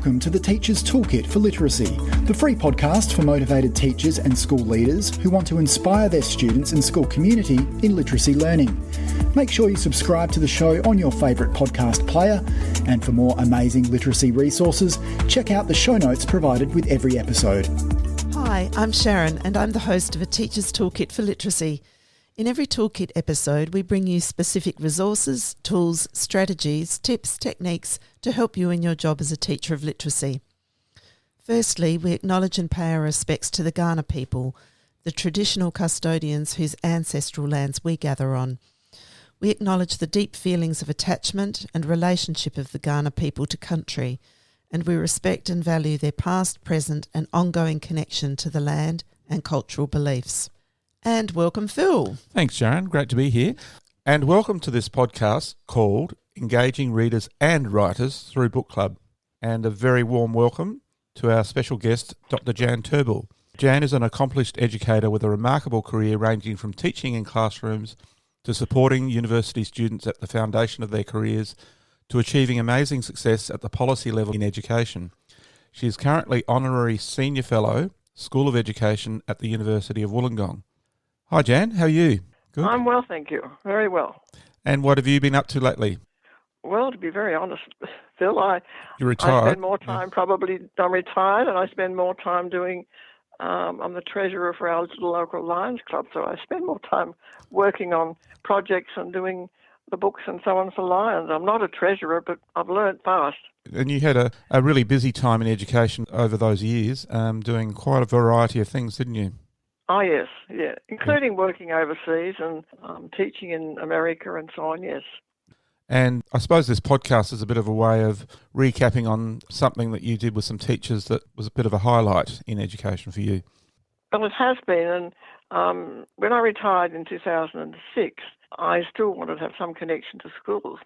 welcome to the Teacher's Toolkit for Literacy, the free podcast for motivated teachers and school leaders who want to inspire their students and school community in literacy learning. Make sure you subscribe to the show on your favourite podcast player, and for more amazing literacy resources, check out the show notes provided with every episode. Hi, I'm Sharon and I'm the host of a Teacher's Toolkit for Literacy. In every Toolkit episode, we bring you specific resources, tools, strategies, tips, techniques to help you in your job as a teacher of literacy. Firstly, we acknowledge and pay our respects to the Kaurna people, the traditional custodians whose ancestral lands we gather on. We acknowledge the deep feelings of attachment and relationship of the Kaurna people to country, and we respect and value their past, present and ongoing connection to the land and cultural beliefs. And welcome, Phil. Thanks, Sharon. Great to be here. And welcome to this podcast called Engaging Readers and Writers Through Book Club. And a very warm welcome to our special guest, Dr. Jan Turbill. Jan is an accomplished educator with a remarkable career ranging from teaching in classrooms to supporting university students at the foundation of their careers to achieving amazing success at the policy level in education. She is currently Honorary Senior Fellow, School of Education at the University of Wollongong. Hi Jan, how are you? Good? I'm well, thank you. Very well. And what have you been up to lately? Well, to be very honest, Phil, You're retired? I spend more time I'm retired, and I spend more time doing, I'm the treasurer for our little local Lions Club, so I spend more time working on projects and doing the books and so on for Lions. I'm not a treasurer, but I've learnt fast. And you had a really busy time in education over those years, doing quite a variety of things, didn't you? Oh, yes, yeah, including working overseas and teaching in America and so on, yes. And I suppose this podcast is a bit of a way of recapping on something that you did with some teachers that was a bit of a highlight in education for you. Well, it has been, and when I retired in 2006, I still wanted to have some connection to schools.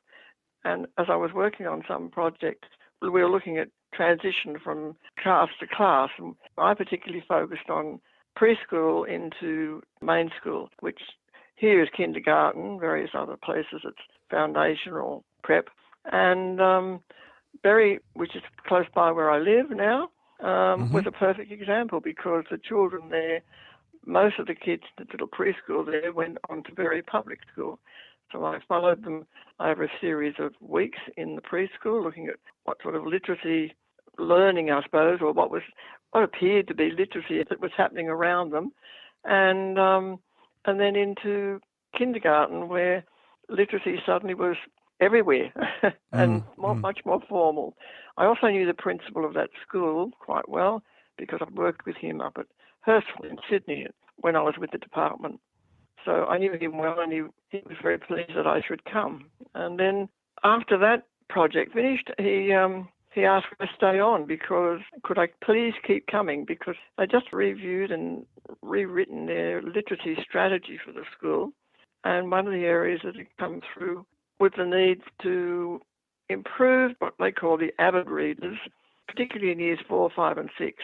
And as I was working on some project, we were looking at transition from class to class, and I particularly focused on preschool into main school, which here is kindergarten, various other places it's foundation or prep, and Berry, which is close by where I live now, was a perfect example because the children there, most of the kids in the little preschool there went on to Berry Public School. So I followed them over a series of weeks in the preschool, looking at what sort of literacy learning, I suppose, or what appeared to be literacy that was happening around them, and then into kindergarten where literacy suddenly was everywhere and much more formal. I also knew the principal of that school quite well because I've worked with him up at Hurstville in Sydney when I was with the department. So I knew him well, and he was very pleased that I should come. And then after that project finished, he asked me to stay on because could I please keep coming, because they just reviewed and rewritten their literacy strategy for the school. And one of the areas that had come through was the need to improve what they call the avid readers, particularly in years 4, 5 and 6.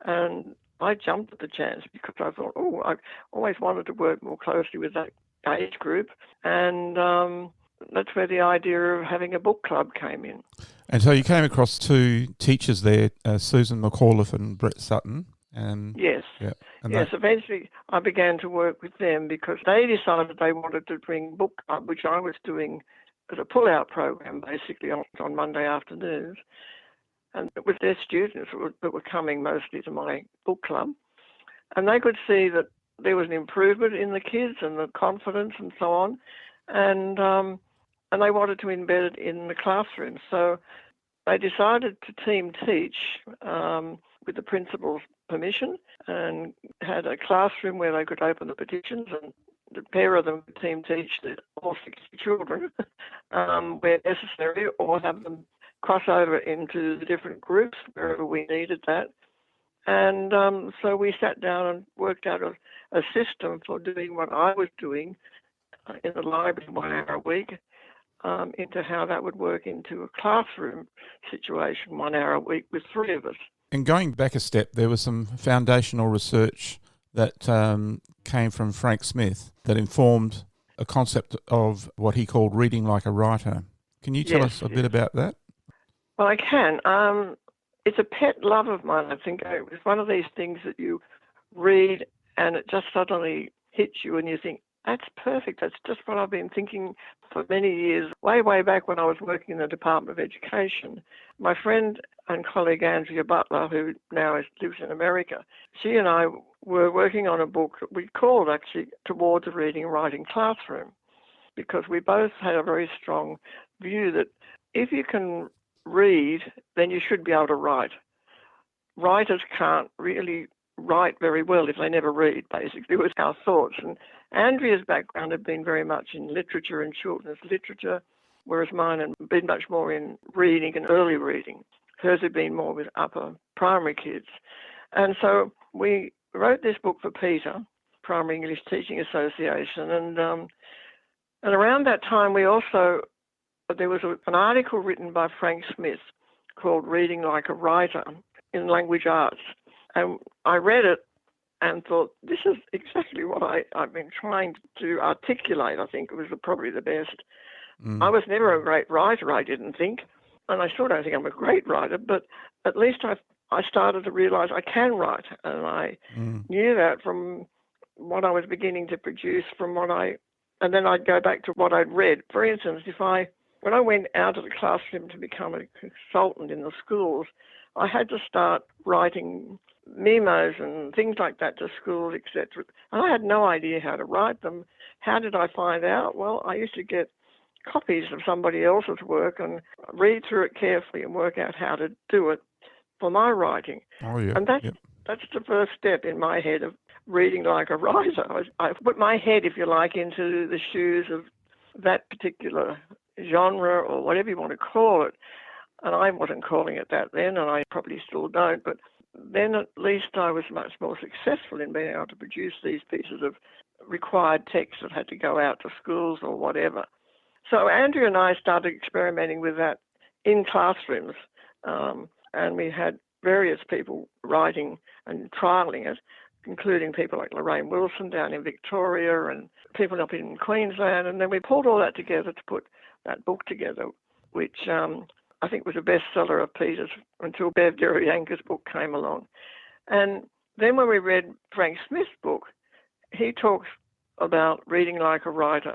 And I jumped at the chance because I thought, I always wanted to work more closely with that age group. And that's where the idea of having a book club came in. And so you came across two teachers there, Susan McAuliffe and Brett Sutton. Yes. Yeah, Eventually I began to work with them because they decided they wanted to bring book club, which I was doing as a pull-out program, basically on Monday afternoons. And it was their students that were coming mostly to my book club. And they could see that there was an improvement in the kids and the confidence and so on. And they wanted to embed it in the classroom. So they decided to team teach with the principal's permission and had a classroom where they could open the petitions, and the pair of them could team teach all 60 children where necessary, or have them cross over into the different groups wherever we needed that. And so we sat down and worked out a system for doing what I was doing in the library 1 hour a week, into how that would work into a classroom situation 1 hour a week with 3 of us. And going back a step, there was some foundational research that came from Frank Smith that informed a concept of what he called reading like a writer. Can you tell us a bit about that? Well, I can. it's a pet love of mine, I think. It was one of these things that you read and it just suddenly hits you and you think, that's perfect. That's just what I've been thinking for many years. Way back when I was working in the Department of Education, my friend and colleague Andrea Butler, who now lives in America, she and I were working on a book that we called actually Towards a Reading and Writing Classroom, because we both had a very strong view that if you can read, then you should be able to write. Writers can't really write very well if they never read, basically, was our thoughts. And Andrea's background had been very much in literature and children's literature, whereas mine had been much more in reading and early reading. Hers had been more with upper primary kids. And so we wrote this book for Peter, Primary English Teaching Association, and around that time there was an article written by Frank Smith called Reading Like a Writer in Language Arts. And I read it and thought, this is exactly what I've been trying to articulate. I think it was probably the best. I was never a great writer, I didn't think. And I still don't think I'm a great writer, but at least I started to realise I can write. And I knew that from what I was beginning to produce, and then I'd go back to what I'd read. For instance, when I went out of the classroom to become a consultant in the schools, I had to start writing memos and things like that to schools, etc. And I had no idea how to write them. How did I find out? Well, I used to get copies of somebody else's work and read through it carefully and work out how to do it for my writing. Oh, yeah. And that's the first step in my head of reading like a writer. I put my head, if you like, into the shoes of that particular genre or whatever you want to call it. And I wasn't calling it that then, and I probably still don't, but then at least I was much more successful in being able to produce these pieces of required text that had to go out to schools or whatever. So Andrew and I started experimenting with that in classrooms, and we had various people writing and trialling it, including people like Lorraine Wilson down in Victoria and people up in Queensland. And then we pulled all that together to put that book together, which I think was a bestseller of Peter's until Bev Derryanka's book came along. And then when we read Frank Smith's book, he talks about reading like a writer.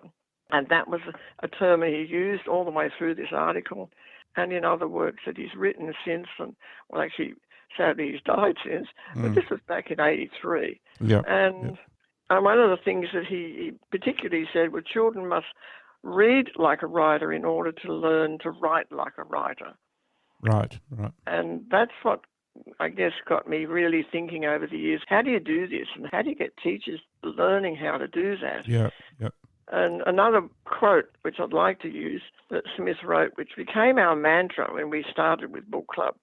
And that was a term he used all the way through this article and in other works that he's written since. And, well, actually, sadly, he's died since. But this was back in 1983. Yeah. And one of the things that he particularly said was children must read like a writer in order to learn to write like a writer. Right. And that's what, I guess, got me really thinking over the years, how do you do this? And how do you get teachers learning how to do that? Yeah. And another quote, which I'd like to use, that Smith wrote, which became our mantra when we started with Book Club.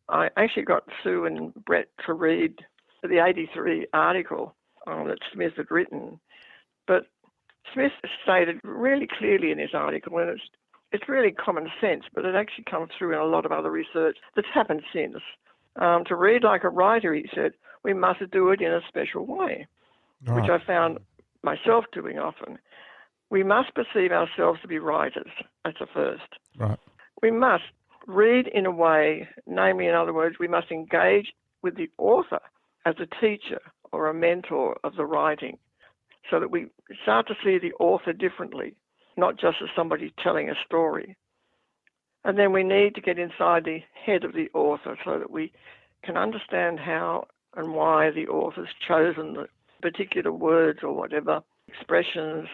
I actually got Sue and Brett to read the 1983 article that Smith had written. But Smith stated really clearly in his article, and it's really common sense, but it actually comes through in a lot of other research that's happened since. To read like a writer, he said, we must do it in a special way, which I found myself doing often. We must perceive ourselves to be writers. That's the first. Right. We must read in a way, namely, in other words, we must engage with the author as a teacher or a mentor of the writing, so that we start to see the author differently, not just as somebody telling a story. And then we need to get inside the head of the author so that we can understand how and why the author's chosen the particular words or whatever, expressions,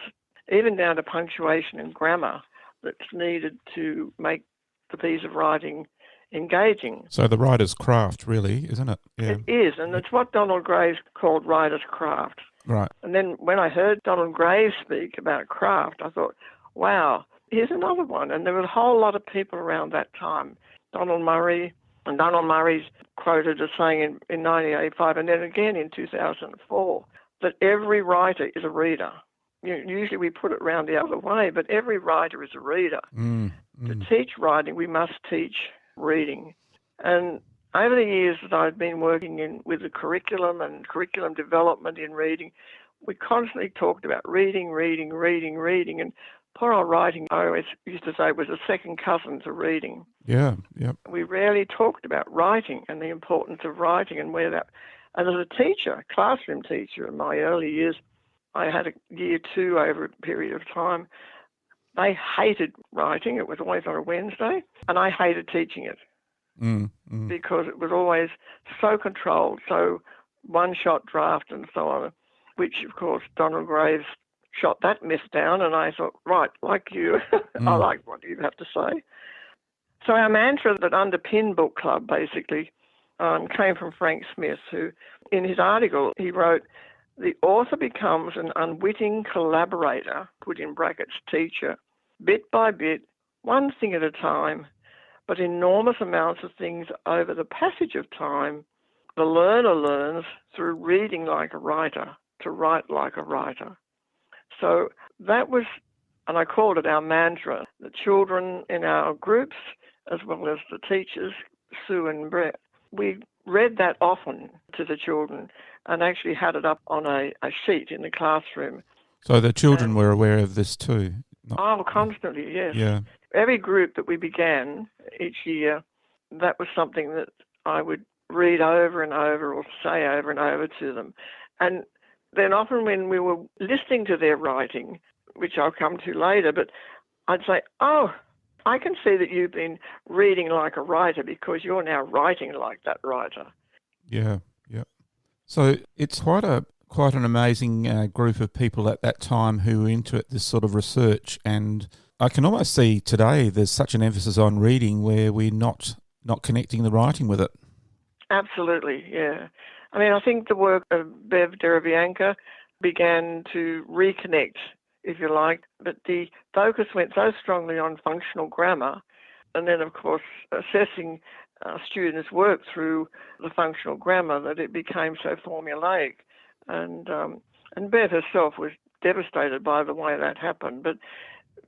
even down to punctuation and grammar that's needed to make the piece of writing engaging. So the writer's craft, really, isn't it? Yeah. It is, and it's what Donald Graves called writer's craft. Right. And then when I heard Donald Graves speak about craft, I thought, wow, here's another one. And there were a whole lot of people around that time. Donald Murray's quoted as saying in 1985 and then again in 2004 that every writer is a reader. Usually we put it around the other way, but every writer is a reader. To teach writing, we must teach reading. And over the years that I've been working with the curriculum and curriculum development in reading, we constantly talked about reading. And poor old writing, I always used to say, was a second cousin to reading. Yeah, yeah. We rarely talked about writing and the importance of writing and where that... And as a teacher, classroom teacher in my early years, I had a year 2 over a period of time. They hated writing. It was always on a Wednesday, and I hated teaching it because it was always so controlled, so one-shot draft and so on, which, of course, Donald Graves shot that myth down, and I thought, right, like you, I like what you have to say. So our mantra that underpinned Book Club, basically, came from Frank Smith, who, in his article, he wrote, "The author becomes an unwitting collaborator," put in brackets, teacher, "bit by bit, one thing at a time, but enormous amounts of things over the passage of time. The learner learns through reading like a writer to write like a writer." So that was, and I called it our mantra. The children in our groups, as well as the teachers, Sue and Brett, we read that often to the children and actually had it up on a sheet in the classroom. So the children were aware of this too? Constantly, yes. Yeah. Every group that we began each year, that was something that I would read over and over or say over and over to them. And then often when we were listening to their writing, which I'll come to later, but I'd say, "Oh, I can see that you've been reading like a writer because you're now writing like that writer." Yeah, yeah. So it's quite an amazing group of people at that time who were into it, this sort of research. And I can almost see today there's such an emphasis on reading where we're not connecting the writing with it. Absolutely, yeah. I mean, I think the work of Bev Derabianca began to reconnect, if you like, but the focus went so strongly on functional grammar, and then, of course, assessing students' work through the functional grammar that it became so formulaic. And Bev herself was devastated by the way that happened. But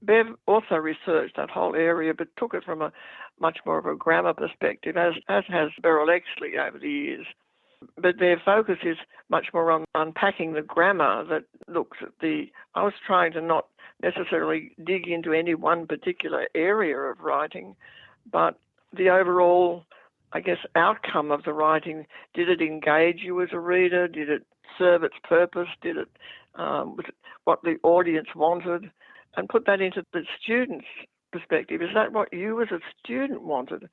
Bev also researched that whole area, but took it from a much more of a grammar perspective, as has Beryl Exley over the years. But their focus is much more on unpacking the grammar that looks at I was trying to not necessarily dig into any one particular area of writing, but the overall, I guess, outcome of the writing. Did it engage you as a reader? Did it serve its purpose? Did it, was it what the audience wanted? And put that into the student's perspective. Is that what you as a student wanted?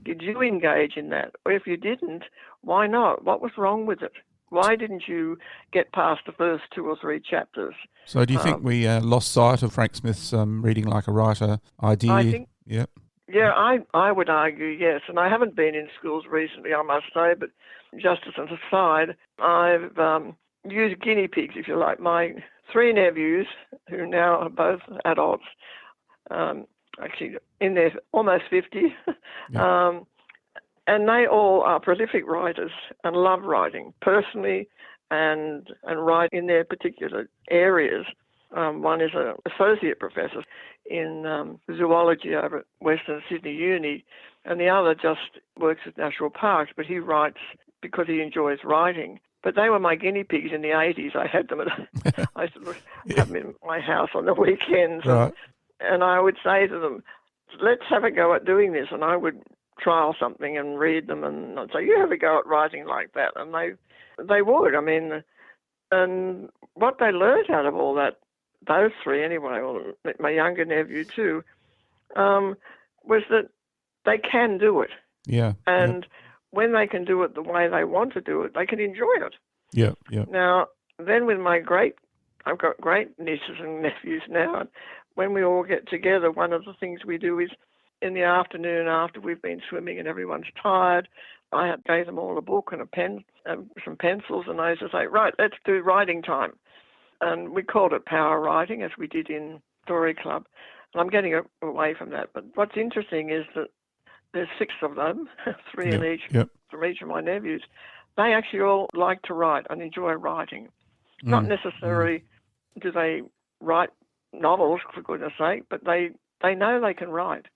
Did you engage in that? Or if you didn't, why not? What was wrong with it? Why didn't you get past the first 2 or 3 chapters? So do you think we lost sight of Frank Smith's reading like a writer idea? I think, yep. Yeah, I would argue, yes. And I haven't been in schools recently, I must say, but just as an aside, I've used guinea pigs, if you like. My 3 nephews, who now are both adults, actually in their almost 50, Yeah. and they all are prolific writers and love writing personally and write in their particular areas. One is an associate professor in zoology over at Western Sydney Uni, and the other just works at national parks, but he writes because he enjoys writing. But they were my guinea pigs in the 80s. I had them I used to have them in my house on the weekends. Right. And I would say to them, let's have a go at doing this. And I would trial something and read them, and I'd say, you have a go at writing like that. And they would. I mean, and what they learned out of all that, those 3 anyway, or my younger nephew too, was that they can do it. Yeah. And when they can do it the way they want to do it, they can enjoy it. Yeah, yeah. Now, then with I've got great nieces and nephews now, and when we all get together, one of the things we do is in the afternoon after we've been swimming and everyone's tired, I gave them all a book and a pen and some pencils, and I used to say, right, let's do writing time. And we called it power writing, as we did in Story Club. And I'm getting away from that. But what's interesting is that there's 6 of them, 3 in each, from each of my nephews. They actually all like to write and enjoy writing. Not necessarily do they write novels, for goodness sake, but they know they can write.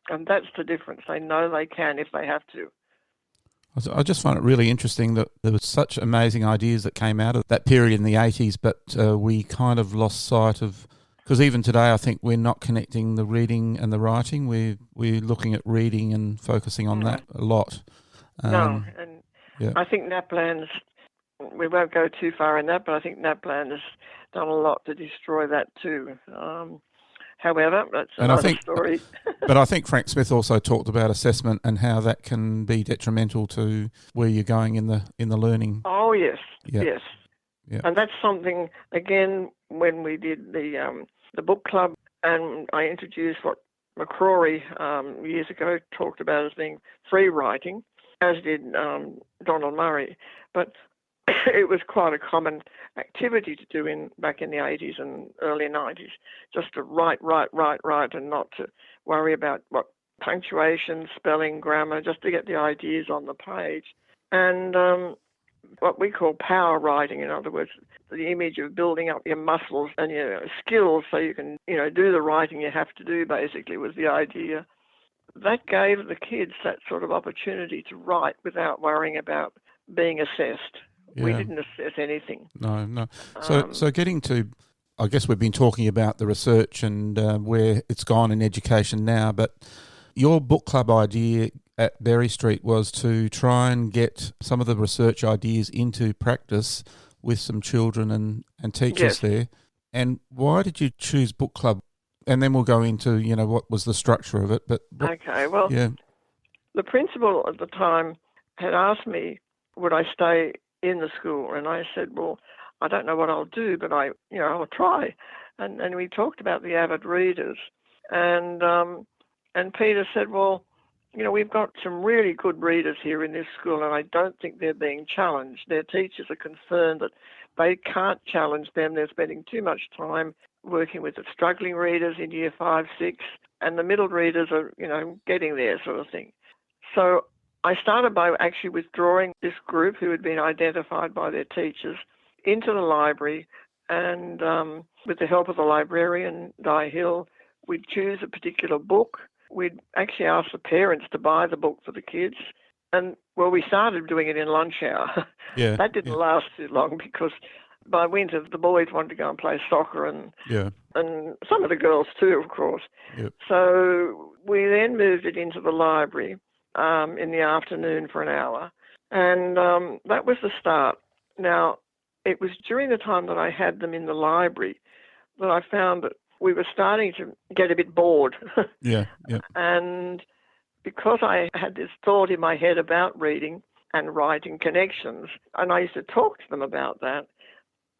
And that's the difference. They know they can if they have to. I just find it really interesting that there were such amazing ideas that came out of that period in the 80s, but we kind of lost sight of Because even today, I think we're not connecting the reading and the writing. We're looking at reading and focusing on that a lot. No, and yeah. I think NAPLAN's, we won't go too far in that, but I think NAPLAN has done a lot to destroy that too. However, that's another story. But I think Frank Smith also talked about assessment and how that can be detrimental to where you're going in the learning. Oh yes, Yep. yes. Yep. And that's something, again, when we did the book club, and I introduced what McCrory years ago talked about as being free writing, as did Donald Murray. But it was quite a common activity to do back in the 80s and early 90s, just to write, and not to worry about what punctuation, spelling, grammar, just to get the ideas on the page. And what we call power writing, in other words, the image of building up your muscles and your skills so you can, do the writing you have to do, basically, was the idea. That gave the kids that sort of opportunity to write without worrying about being assessed. Yeah. We didn't assess anything. No. So getting to, I guess we've been talking about the research and where it's gone in education now, but your book club idea at Berry Street was to try and get some of the research ideas into practice with some children and teachers there. And why did you choose book club? And then we'll go into, what was the structure of it. But okay, well, the principal at the time had asked me, would I stay in the school? And I said, well, I don't know what I'll do, but I'll try. And we talked about the avid readers. And Peter said, well, we've got some really good readers here in this school, and I don't think they're being challenged. Their teachers are concerned that they can't challenge them. They're spending too much time working with the struggling readers in year 5, 6, and the middle readers are, getting there, sort of thing. So I started by actually withdrawing this group who had been identified by their teachers into the library, and with the help of the librarian, Di Hill, we'd choose a particular book. We'd actually ask the parents to buy the book for the kids. And, well, we started doing it in lunch hour. Yeah, that didn't last too long because by winter the boys wanted to go and play soccer and some of the girls too, of course. Yep. So we then moved it into the library in the afternoon for an hour. And that was the start. Now, it was during the time that I had them in the library that I found that we were starting to get a bit bored. Yeah. And because I had this thought in my head about reading and writing connections, and I used to talk to them about that,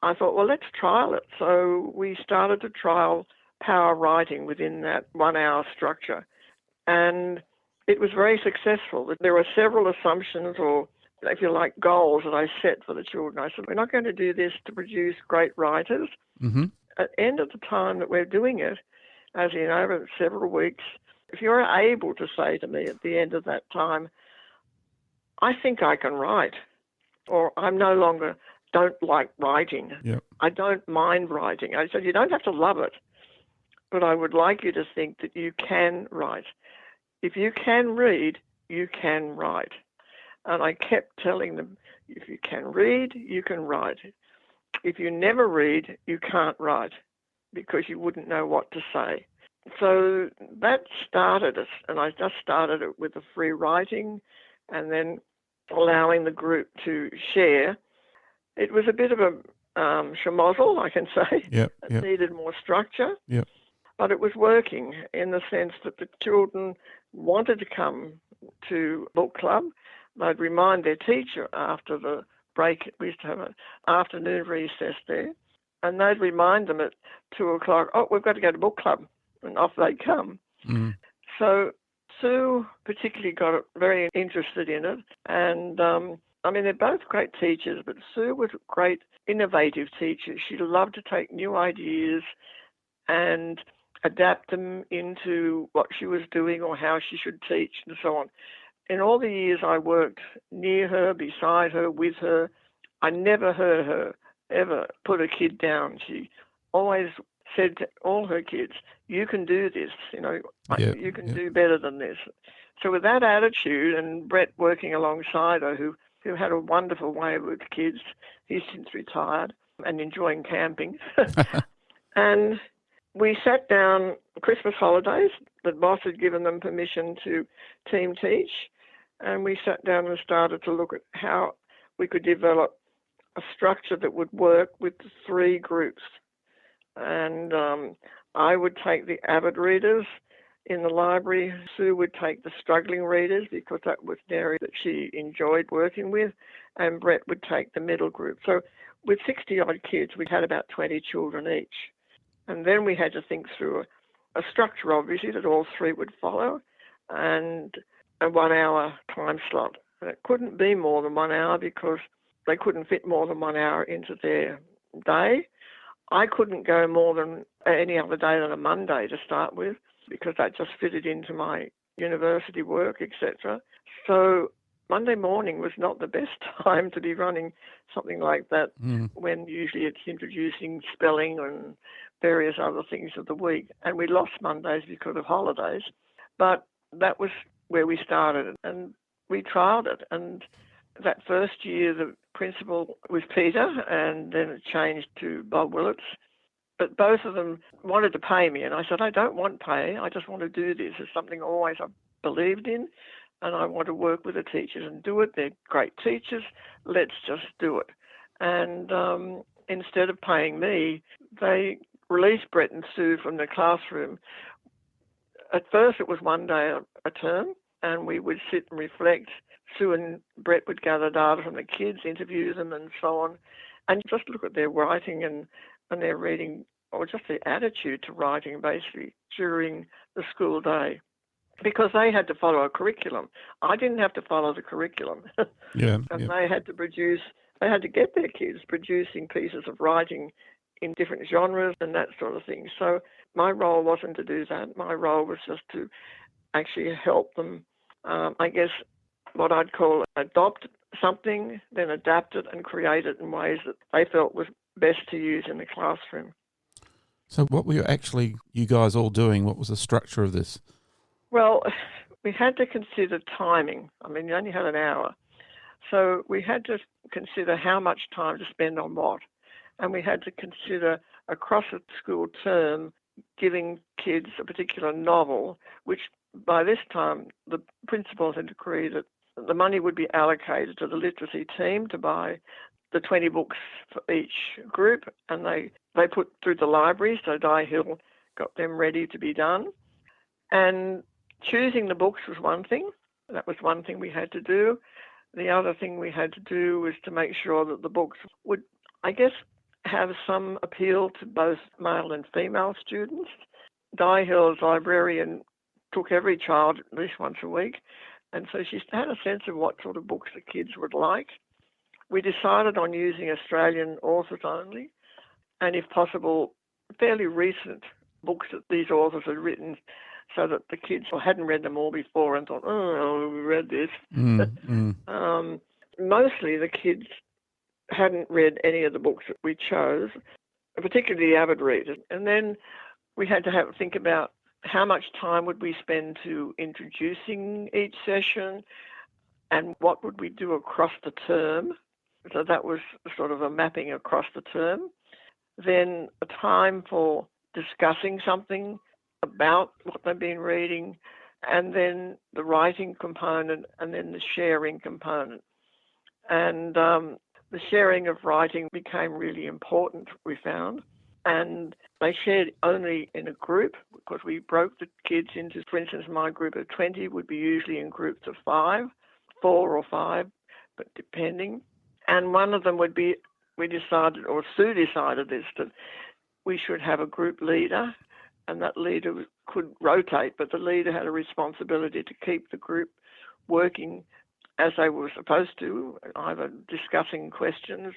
I thought, well, let's trial it. So we started to trial power writing within that 1 hour structure. And it was very successful. There were several assumptions or, if you like, goals that I set for the children. I said, we're not going to do this to produce great writers. Mm-hmm. At the end of the time that we're doing it, as in over several weeks, if you're able to say to me at the end of that time, I think I can write, or I'm no longer don't like writing. Yep. I don't mind writing. I said, you don't have to love it, but I would like you to think that you can write. If you can read, you can write. And I kept telling them, if you can read, you can write. If you never read, you can't write because you wouldn't know what to say. So that started us, and I just started it with the free writing and then allowing the group to share. It was a bit of a schmozzle, I can say. Yep. It needed more structure. Yep. But it was working in the sense that the children wanted to come to book club. They'd remind their teacher after the break. We used to have an afternoon recess there. And they'd remind them at 2 o'clock, oh, we've got to go to book club. And off they come. Mm. So Sue particularly got very interested in it. And, they're both great teachers, but Sue was a great innovative teacher. She loved to take new ideas and adapt them into what she was doing or how she should teach and so on. In all the years I worked near her, beside her, with her, I never heard her ever put a kid down. She always said to all her kids, you can do this, you can do better than this. So with that attitude, and Brett working alongside her, who had a wonderful way with kids, he's since retired and enjoying camping. And we sat down Christmas holidays. The boss had given them permission to team teach, and we sat down and started to look at how we could develop a structure that would work with the 3 groups. And I would take the avid readers in the library. Sue would take the struggling readers because that was an area that she enjoyed working with, and Brett would take the middle group. So with 60-odd kids, we had about 20 children each. And then we had to think through a structure, obviously, that all 3 would follow, and a 1-hour time slot. And it couldn't be more than 1 hour because they couldn't fit more than 1 hour into their day. I couldn't go more than any other day than a Monday to start with because that just fitted into my university work, etc. So Monday morning was not the best time to be running something like that when usually it's introducing spelling and various other things of the week. And we lost Mondays because of holidays. But that was where we started, and we trialled it. And that first year, the principal was Peter, and then it changed to Bob Willits. But both of them wanted to pay me, and I said, I don't want pay. I just want to do this. It's something always I've believed in, and I want to work with the teachers and do it. They're great teachers. Let's just do it. And instead of paying me, they released Brett and Sue from the classroom. At first, it was 1 day a term, and we would sit and reflect. Sue and Brett would gather data from the kids, interview them, and so on, and just look at their writing and their reading, or just their attitude to writing, basically, during the school day. Because they had to follow a curriculum. I didn't have to follow the curriculum. And they had to get their kids producing pieces of writing in different genres and that sort of thing. So my role wasn't to do that. My role was just to actually help them, I guess, what I'd call adopt something, then adapt it and create it in ways that they felt was best to use in the classroom. So what were you guys all doing? What was the structure of this? Well, we had to consider timing. I mean, you only had an hour. So we had to consider how much time to spend on what. And we had to consider across a school term giving kids a particular novel, which by this time the principals had agreed that the money would be allocated to the literacy team to buy the 20 books for each group, and they put through the library, so Di Hill got them ready to be done. And choosing the books was one thing. That was one thing we had to do. The other thing we had to do was to make sure that the books would, I guess, have some appeal to both male and female students. Di Hill's librarian took every child at least once a week, and so she had a sense of what sort of books the kids would like. We decided on using Australian authors only, and if possible, fairly recent books that these authors had written, so that the kids hadn't read them all before and thought, oh, we read this. Mostly the kids hadn't read any of the books that we chose, particularly the avid readers. And then we had to think about how much time would we spend to introducing each session and what would we do across the term. So that was sort of a mapping across the term. Then a time for discussing something about what they've been reading, and then the writing component, and then the sharing component. And the sharing of writing became really important, we found. And they shared only in a group because we broke the kids into, for instance, my group of 20 would be usually in groups of 4 or 5, but depending. And one of them would be, we decided, or Sue decided this, that we should have a group leader, and that leader could rotate, but the leader had a responsibility to keep the group working as they were supposed to, either discussing questions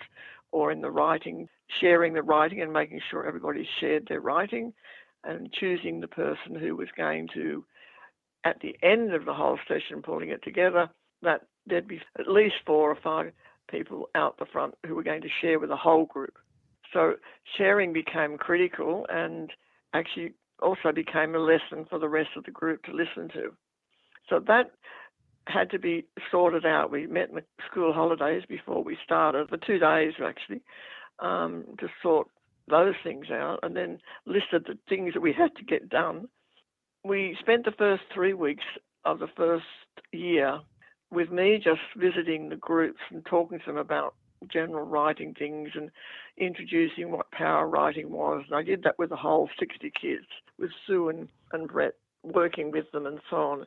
or in the writing, sharing the writing and making sure everybody shared their writing, and choosing the person who was going to, at the end of the whole session, pulling it together, that there'd be at least 4 or 5 people out the front who were going to share with the whole group. So sharing became critical and actually also became a lesson for the rest of the group to listen to. So that had to be sorted out. We met in the school holidays before we started, for 2 days actually, to sort those things out and then listed the things that we had to get done. We spent the first 3 weeks of the first year with me just visiting the groups and talking to them about general writing things and introducing what power writing was. And I did that with the whole 60 kids, with Sue and Brett, working with them and so on,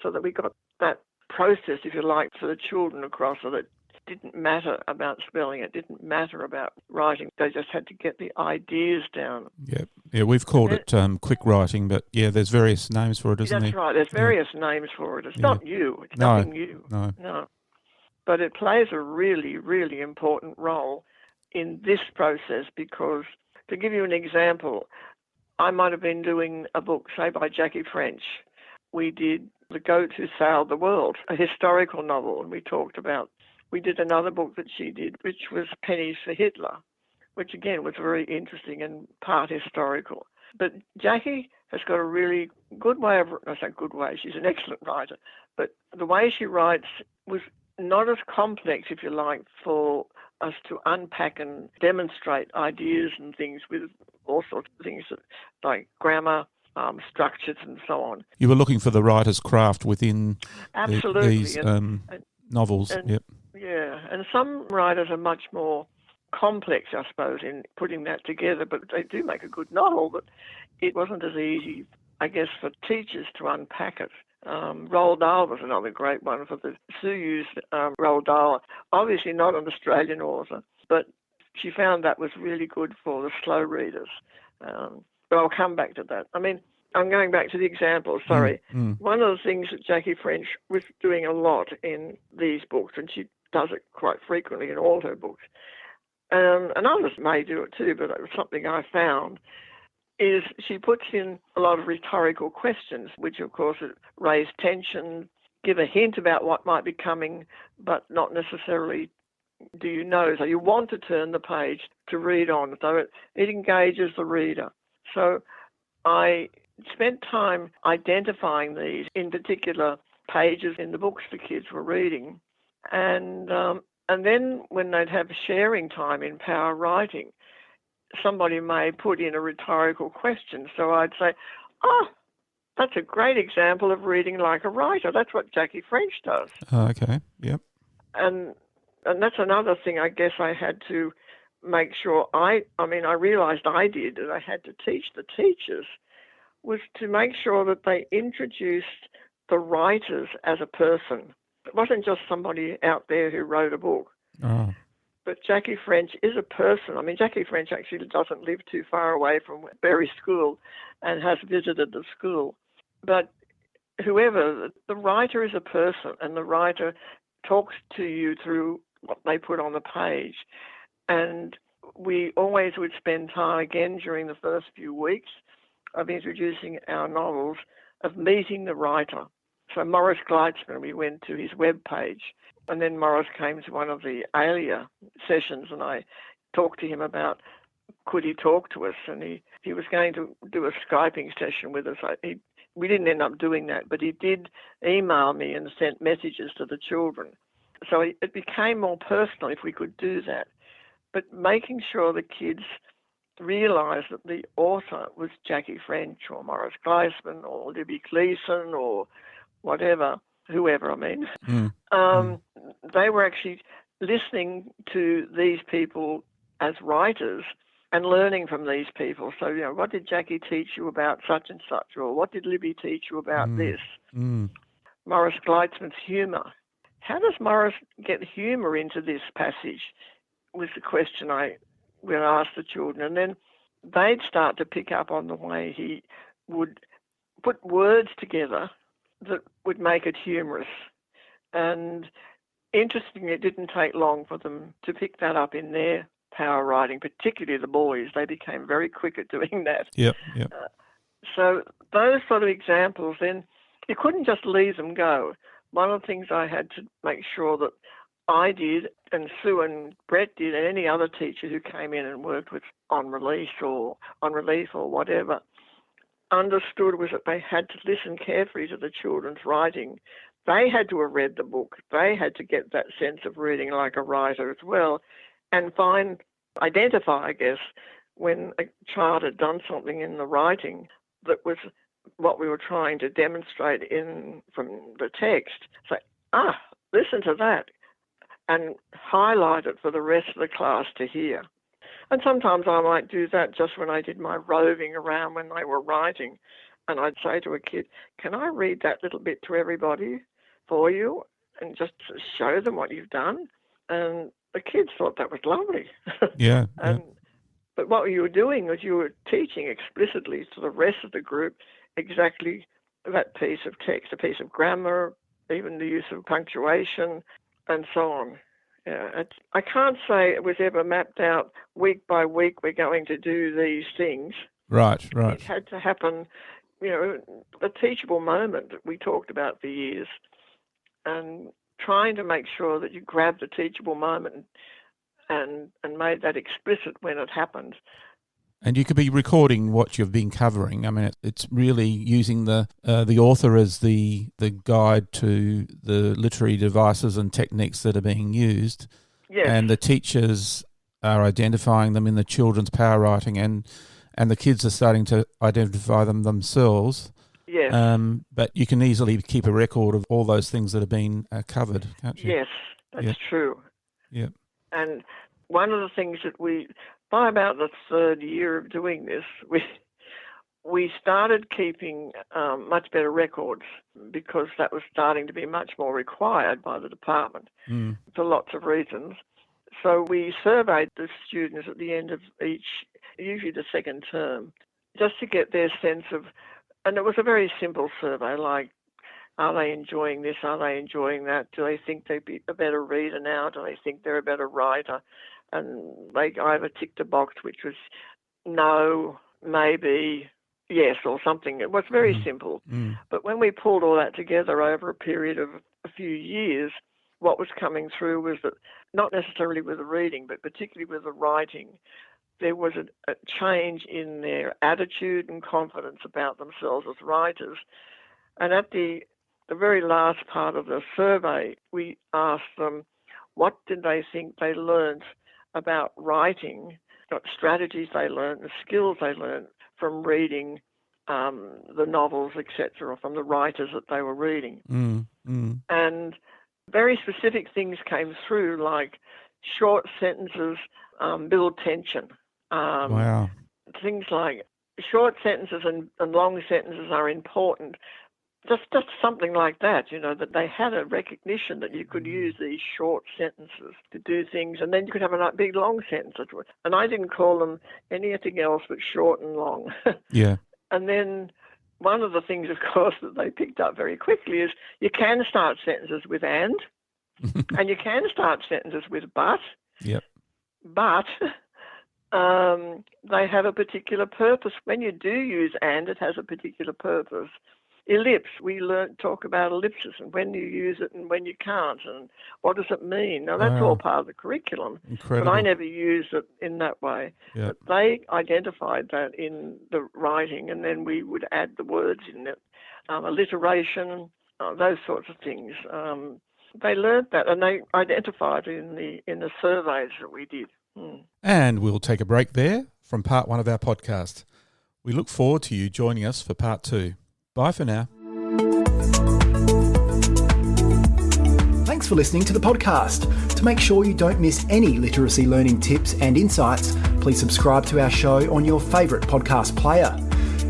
so that we got that process, if you like, for the children across, so that it didn't matter about spelling, it didn't matter about writing. They just had to get the ideas down. Yeah, we've called it quick writing, but yeah, there's various names for it, isn't there? That's right. There's various names for it. It's not you. It's nothing new. No. But it plays a really, really important role in this process because, to give you an example, I might have been doing a book, say, by Jackie French. We did The Goat Who Sailed the World, a historical novel, and we did another book that she did, which was Pennies for Hitler, which again was very interesting and part historical. But Jackie has got a really good way of, I say good way, she's an excellent writer, but the way she writes was not as complex, if you like, for us to unpack and demonstrate ideas and things with all sorts of things like grammar, structures and so on. You were looking for the writer's craft within these novels. Yep. Yeah, and some writers are much more complex, I suppose, in putting that together, but they do make a good novel, but it wasn't as easy, I guess, for teachers to unpack it. Roald Dahl was another great one for Sue used Roald Dahl, obviously not an Australian author, but she found that was really good for the slow readers. But I'll come back to that. I mean, I'm going back to the examples, sorry. One of the things that Jackie French was doing a lot in these books, and she does it quite frequently in all her books, and others may do it too, but it was something I found, is she puts in a lot of rhetorical questions, which of course raise tension, give a hint about what might be coming, but not necessarily do you know. So you want to turn the page to read on, so it engages the reader. So I spent time identifying these in particular pages in the books the kids were reading. And then when they'd have sharing time in power writing, somebody may put in a rhetorical question. So I'd say, that's a great example of reading like a writer. That's what Jackie French does. Okay, yep. And that's another thing I guess I had to make sure I realised I did, and I had to teach the teachers, was to make sure that they introduced the writers as a person. It wasn't just somebody out there who wrote a book. Oh. But Jackie French is a person. I mean, Jackie French actually doesn't live too far away from Berry School and has visited the school. But whoever, the writer is a person, and the writer talks to you through what they put on the page. And we always would spend time, again, during the first few weeks of introducing our novels, of meeting the writer. So Morris Gleitzman, we went to his web page, and then Morris came to one of the ALIA sessions, and I talked to him about could he talk to us, and he was going to do a Skyping session with us. We didn't end up doing that, but he did email me and sent messages to the children. So it became more personal if we could do that. But making sure the kids realised that the author was Jackie French or Morris Gleitzman or Libby Gleason or whatever, whoever, I mean. They were actually listening to these people as writers and learning from these people. So, what did Jackie teach you about such and such? Or what did Libby teach you about this? Morris Gleitzman's humour. How does Morris get humour into this passage was the question I would ask the children. And then they'd start to pick up on the way he would put words together that would make it humorous. And interestingly, it didn't take long for them to pick that up in their power writing, particularly the boys. They became very quick at doing that. Yep. So those sort of examples, then you couldn't just leave them go. One of the things I had to make sure that I did, and Sue and Brett did, and any other teacher who came in and worked with on relief or whatever, understood was that they had to listen carefully to the children's writing. They had to have read the book. They had to get that sense of reading like a writer as well, and identify, I guess, when a child had done something in the writing that was what we were trying to demonstrate from the text, say, listen to that, and highlight it for the rest of the class to hear. And sometimes I might do that just when I did my roving around when they were writing, and I'd say to a kid, can I read that little bit to everybody for you and just show them what you've done? And the kids thought that was lovely. Yeah. But what you were doing was you were teaching explicitly to the rest of the group exactly that piece of text, a piece of grammar, even the use of punctuation, and so on. Yeah, I can't say it was ever mapped out week by week, we're going to do these things. Right. It had to happen, a teachable moment that we talked about for years, and trying to make sure that you grabbed the teachable moment and made that explicit when it happened. And you could be recording what you've been covering. I mean, it's really using the author as the guide to the literary devices and techniques that are being used. Yes. And the teachers are identifying them in the children's power writing, and the kids are starting to identify them themselves. Yes. But you can easily keep a record of all those things that have been covered, can't you? Yes, that's true. Yeah. And one of the things that by about the third year of doing this, we started keeping much better records, because that was starting to be much more required by the department for lots of reasons. So we surveyed the students at the end of usually the second term, just to get their sense of, and it was a very simple survey, like, are they enjoying this? Are they enjoying that? Do they think they'd be a better reader now? Do they think they're a better writer? And they either ticked a box which was no, maybe, yes, or something. It was very simple. But when we pulled all that together over a period of a few years, what was coming through was that, not necessarily with the reading, but particularly with the writing, there was a change in their attitude and confidence about themselves as writers. And at the very last part of the survey, we asked them, what did they think they learned about writing, what strategies they learned, the skills they learned from reading the novels, etc., from the writers that they were reading. And very specific things came through, like short sentences build tension. Wow. Things like short sentences and long sentences are important. Just something like that, that they had a recognition that you could use these short sentences to do things, and then you could have a big long sentence. And I didn't call them anything else but short and long. Yeah. And then one of the things, of course, that they picked up very quickly is you can start sentences with and you can start sentences with but. Yep. But they have a particular purpose. When you do use and, it has a particular purpose. Ellipse, we talk about ellipses and when you use it and when you can't and what does it mean. Now, that's all part of the curriculum. Incredible. But I never used it in that way. Yep. But they identified that in the writing, and then we would add the words in it, alliteration, those sorts of things. They learned that, and they identified it in the surveys that we did. And we'll take a break there from part 1 of our podcast. We look forward to you joining us for part 2. Bye for now. Thanks for listening to the podcast. To make sure you don't miss any literacy learning tips and insights, please subscribe to our show on your favourite podcast player.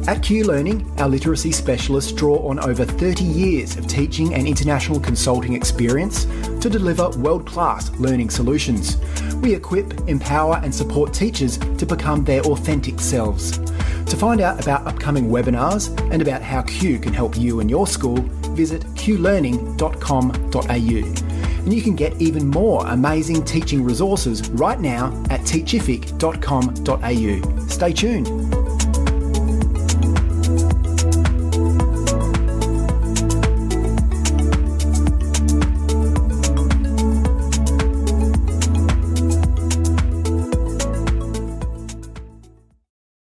At Q Learning, our literacy specialists draw on over 30 years of teaching and international consulting experience to deliver world-class learning solutions. We equip, empower and support teachers to become their authentic selves. To find out about upcoming webinars and about how Q can help you and your school, visit qlearning.com.au. And you can get even more amazing teaching resources right now at teachific.com.au. Stay tuned.